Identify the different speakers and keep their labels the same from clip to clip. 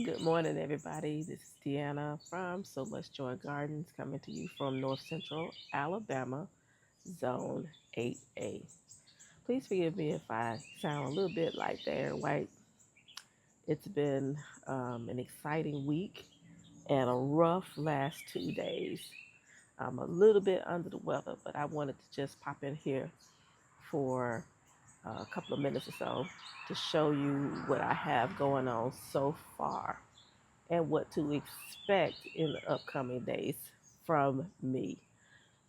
Speaker 1: Good morning, everybody. This is Deanna from So Much Joy Gardens coming to you from North Central Alabama, Zone 8A. Please forgive me if I sound a little bit like Darren White. It's been an exciting week and a rough last 2 days. I'm a little bit under the weather, but I wanted to just pop in here for a couple of minutes or so to show you what I have going on so far and what to expect in the upcoming days from me.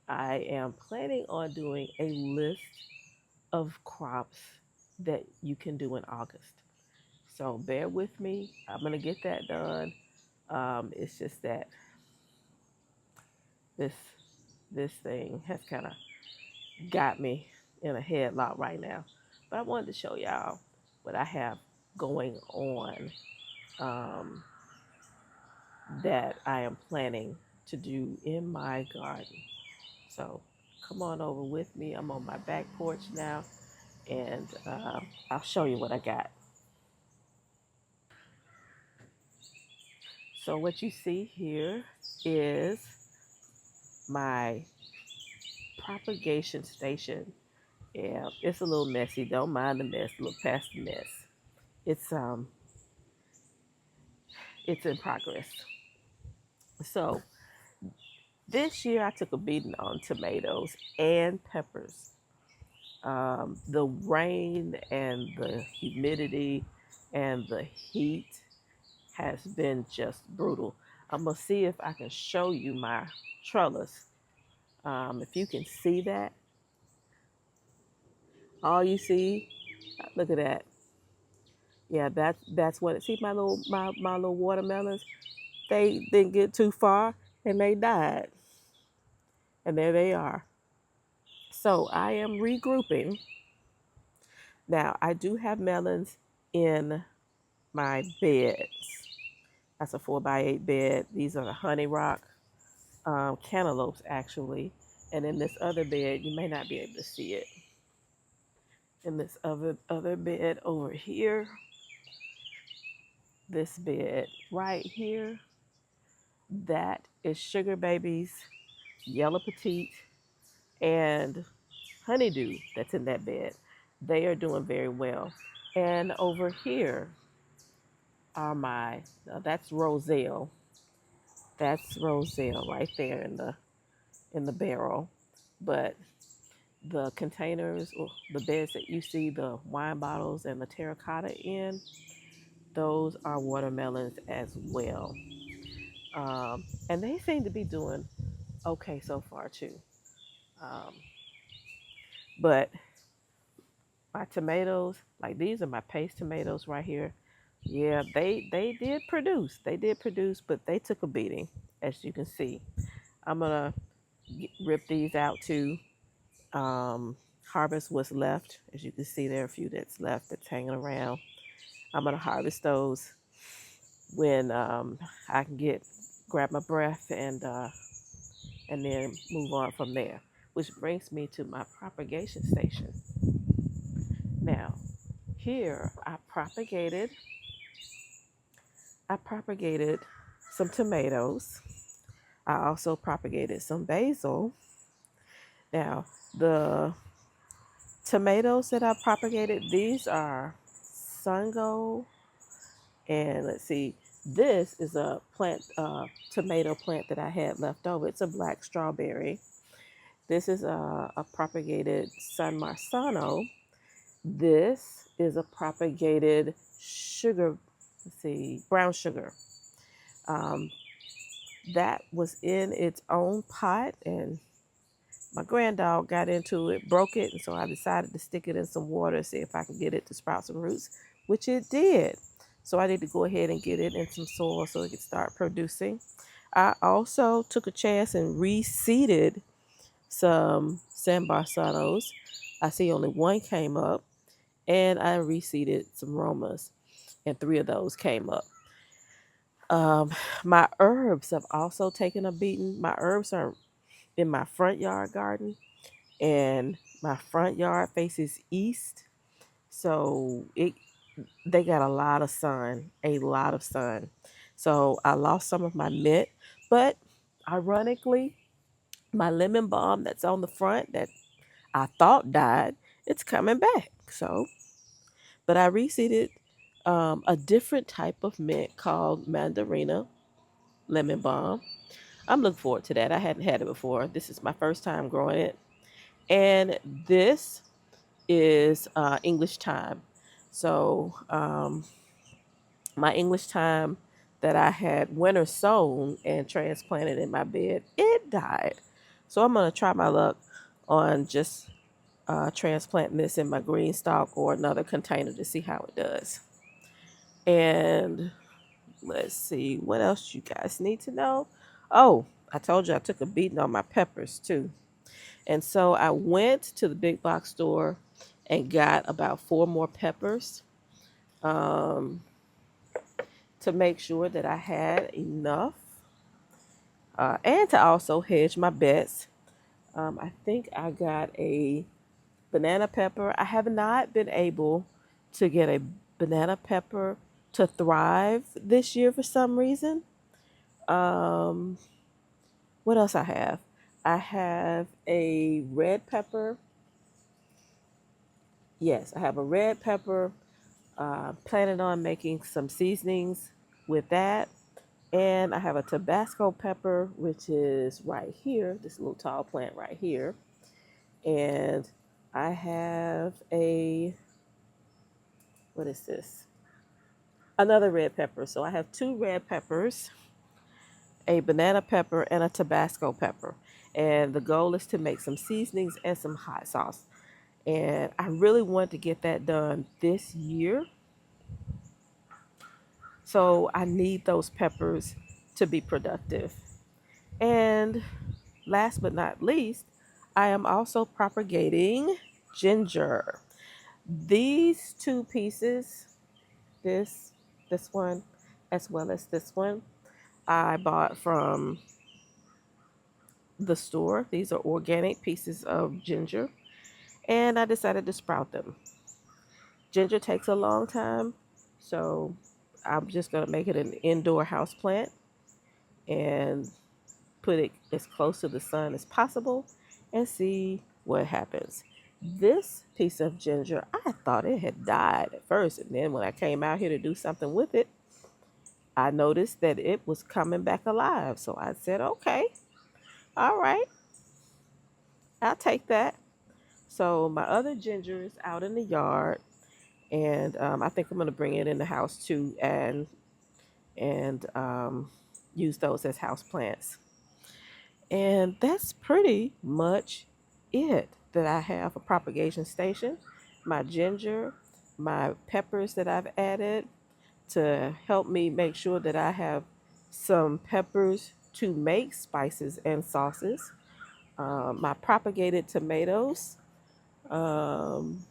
Speaker 1: I am planning on doing a list of crops that you can do in August. So bear with me. I'm going to get that done. It's just that this this thing has kind of got me in a headlock right now. But I wanted to show y'all what I have going on, um, that I am planning to do in my garden. So come on over with me. I'm on my back porch now, and I'll show you what I got. So what you see here is my propagation station. Yeah, it's a little messy. Don't mind the mess. Look past the mess. It's um it's in progress. So this year I took a beating on tomatoes and peppers. The rain and the humidity and the heat has been just brutal. I'm gonna see if I can show you my trellis. If you can see that, all you see, look at that. Yeah, that's what it. See my little watermelons. They didn't get too far and they died, and there they are. So I am regrouping now. I do have melons in my beds. That's a 4x8 bed. These are the honey rock cantaloupes, actually. And in this other bed, you may not be able to see it. In this other bed over here, this bed right here, that is sugar babies, yellow petite, and honeydew that's in that bed. They are doing very well. And over here are my, that's Roselle. That's Roselle right there in the barrel. But the containers or the beds that you see the wine bottles and the terracotta in, those are watermelons as well. And they seem to be doing okay so far too. Um, but my tomatoes, like these are my paste tomatoes right here. Yeah, they did produce. They did produce, but they took a beating, as you can see. I'm gonna rip these out too. Harvest what's left. As you can see, there are a few that's left that's hanging around. I'm gonna harvest those when I can grab my breath and then move on from there. Which brings me to my propagation station. Now, here I propagated some tomatoes. I also propagated some basil. Now, the tomatoes that I propagated, these are Sungo, and let's see, this is a tomato plant that I had left over. It's a black strawberry. This is a propagated San Marzano. This is a propagated sugar, let's see, brown sugar. Um, that was in its own pot, and my granddog got into it, broke it, and so I decided to stick it in some water, see if I could get it to sprout some roots, which it did. So I need to go ahead and get it in some soil so it can start producing. I also took a chance and reseeded some San Barsanos. I see only one came up, and I reseeded some Romas, and three of those came up. Um, my herbs have also taken a beating. My herbs are in my front yard garden, and my front yard faces east, so they got a lot of sun, a lot of sun. So I lost some of my mint, but ironically, my lemon balm that's on the front that I thought died, it's coming back. So, but I reseeded a different type of mint called Mandarina lemon balm. I'm looking forward to that. I hadn't had it before. This is my first time growing it. And this is English thyme. So my English thyme that I had winter sown and transplanted in my bed, it died. So I'm gonna try my luck on just transplanting this in my green stalk or another container to see how it does. And let's see, what else you guys need to know? Oh, I told you I took a beating on my peppers too. And so I went to the big box store and got about 4 more peppers um, to make sure that I had enough and to also hedge my bets. I think I got a banana pepper. I have not been able to get a banana pepper to thrive this year for some reason. Um, what else I have? I have a red pepper. Yes, I have a red pepper. Planning on making some seasonings with that. And I have a Tabasco pepper, which is right here, this little tall plant right here. And I have what is this? Another red pepper. So I have 2 red peppers, a banana pepper, and a Tabasco pepper. And the goal is to make some seasonings and some hot sauce. And I really want to get that done this year. So I need those peppers to be productive. And last but not least, I am also propagating ginger. These 2 pieces, this this one as well as this one, I bought from the store. These are organic pieces of ginger, and I decided to sprout them. Ginger takes a long time, so I'm just going to make it an indoor house plant and put it as close to the sun as possible and see what happens. This piece of ginger, I thought it had died at first, and then when I came out here to do something with it, I noticed that it was coming back alive. So I said, okay, all right, I'll take that. So my other ginger is out in the yard, and I think I'm gonna bring it in the house too, and use those as house plants. And that's pretty much it that I have a propagation station. My ginger, my peppers that I've added to help me make sure that I have some peppers to make spices and sauces. My propagated tomatoes, um,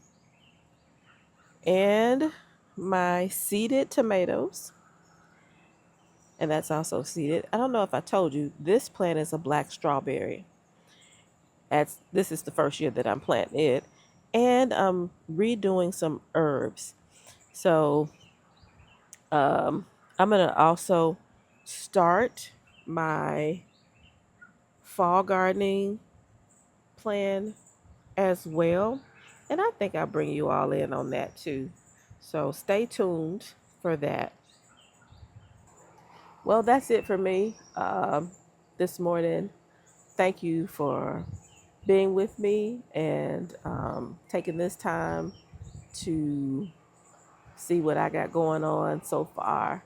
Speaker 1: and my seeded tomatoes, and that's also seeded. I don't know if I told you, this plant is a black strawberry. This is the first year that I'm planting it, and I'm redoing some herbs. So I'm gonna also start my fall gardening plan as well, and I think I'll bring you all in on that too. So stay tuned for that. Well, that's it for me this morning. Thank you for being with me and taking this time to see what I got going on so far.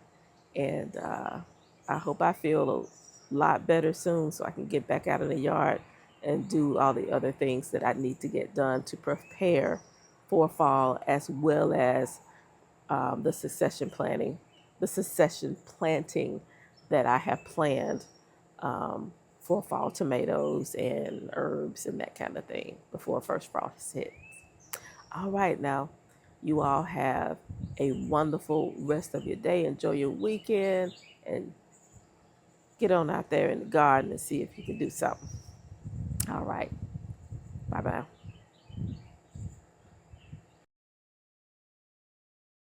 Speaker 1: And I hope I feel a lot better soon so I can get back out in the yard and do all the other things that I need to get done to prepare for fall, as well as the succession planting that I have planned for fall tomatoes and herbs and that kind of thing before first frost hits. All right, now you all have a wonderful rest of your day. Enjoy your weekend and get on out there in the garden and see if you can do something. All right, bye bye.